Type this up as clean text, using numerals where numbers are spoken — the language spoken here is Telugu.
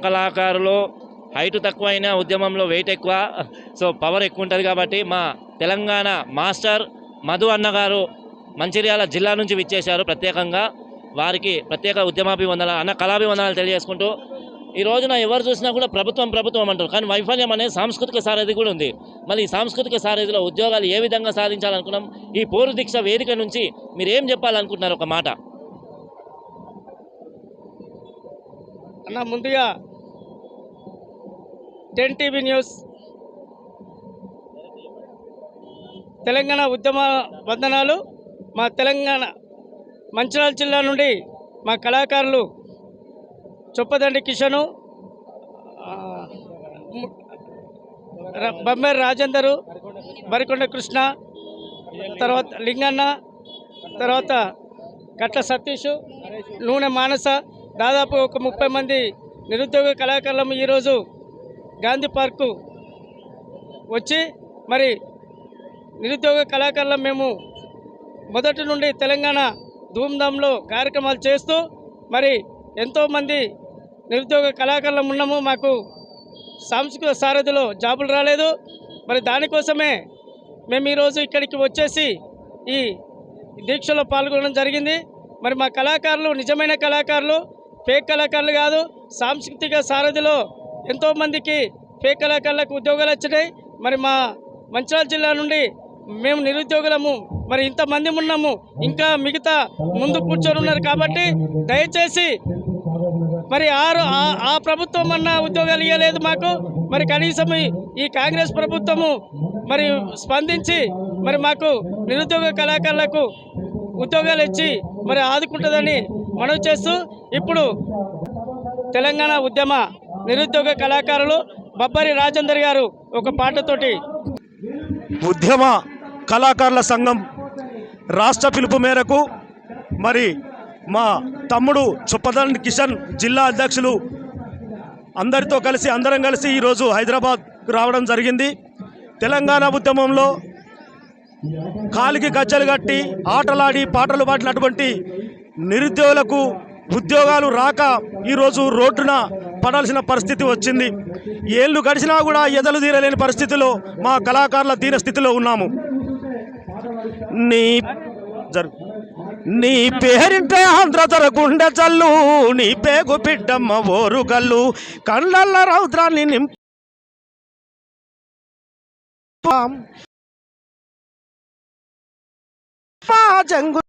కళాకారులు హైట్ తక్కువైనా ఉద్యమంలో వెయిట్ ఎక్కువ, సో పవర్ ఎక్కువ ఉంటుంది కాబట్టి మా తెలంగాణ మాస్టర్ మధు అన్నగారు మంచిర్యాల జిల్లా నుంచి విచ్చేశారు. ప్రత్యేకంగా వారికి ప్రత్యేక ఉద్యమాభివందనాలు అన్న కళాభివందనాలు తెలియజేసుకుంటూ, ఈ రోజున ఎవరు చూసినా కూడా ప్రభుత్వం ప్రభుత్వం అంటారు, కానీ వైఫల్యం అనేది సాంస్కృతిక సారథి కూడా ఉంది. మళ్ళీ ఈ సాంస్కృతిక సారథిలో ఉద్యోగాలు ఏ విధంగా సాధించాలనుకున్నాం? ఈ పోరు దీక్ష వేదిక నుంచి మీరు ఏం చెప్పాలనుకుంటున్నారు? ఒక మాట అన్న. ముందుగా 10 టీవీ న్యూస్ తెలంగాణ ఉద్యమ వందనాలు. మా తెలంగాణ మంచిర్యాల జిల్లా నుండి మా కళాకారులు చొప్పదండి కిషను, బొమ్మేరు రాజేందరు, బరికొండ కృష్ణ, తర్వాత లింగన్న, తర్వాత కట్ల సతీష్, నూనె మానస, దాదాపు ఒక 30 మంది నిరుద్యోగ కళాకారులము ఈరోజు గాంధీ పార్కు వచ్చి మరి నిరుద్యోగ కళాకారులం మేము మొదటి నుండి తెలంగాణ ధూమ్ధాంలో కార్యక్రమాలు చేస్తూ మరి ఎంతోమంది నిరుద్యోగ కళాకారులం ఉన్నాము. మాకు సాంస్కృతిక సారథిలో జాబులు రాలేదు. మరి దానికోసమే మేము ఈరోజు ఇక్కడికి వచ్చేసి ఈ దీక్షలో పాల్గొనడం జరిగింది. మరి మా కళాకారులు నిజమైన కళాకారులు, ఫేక్ కళాకారులు కాదు. సాంస్కృతిక సారథిలో ఎంతోమందికి ఫేక్ కళాకారులకు ఉద్యోగాలు వచ్చినాయి. మరి మా మంచిర్యాల జిల్లా నుండి మేము నిరుద్యోగులము, మరి ఇంతమంది ఉన్నాము, ఇంకా మిగతా ముందు కూర్చొని ఉన్నారు. కాబట్టి దయచేసి మరి ఆ ప్రభుత్వం అన్న ఉద్యోగాలు ఇవ్వలేదు మాకు. మరి కనీసం ఈ కాంగ్రెస్ ప్రభుత్వము మరి స్పందించి మరి మాకు నిరుద్యోగ కళాకారులకు ఉద్యోగాలు ఇచ్చి మరి ఆదుకుంటుందని మనవి చేస్తూ, ఇప్పుడు తెలంగాణ ఉద్యమ నిరుద్యోగ కళాకారులు బబ్బరి రాజేందర్ గారు ఒక పాటతోటి ఉద్యమ కళాకారుల సంఘం రాష్ట్ర పిలుపు మేరకు మరి మా తమ్ముడు చొప్పదండి కిషన్ జిల్లా అధ్యక్షులు అందరం కలిసి ఈరోజు హైదరాబాద్ రావడం జరిగింది. తెలంగాణ ఉద్యమంలో కాలికి గజ్జలు కట్టి ఆటలాడి పాటలు పాడినటువంటి నిరుద్యోగులకు ఉద్యోగాలు రాక ఈరోజు రోడ్డున పడాల్సిన పరిస్థితి వచ్చింది. ఏళ్ళు గడిచినా కూడా ఎదలు తీరలేని పరిస్థితిలో మా కళాకారుల దీన స్థితిలో ఉన్నాము. నీ పేరింటే ఆంధ్రతర గుండె చల్లు, నీ పేగు బిడ్డమ్మ ఓరుగల్లు, కళ్ళల్ల రౌద్రాన్ని జంగు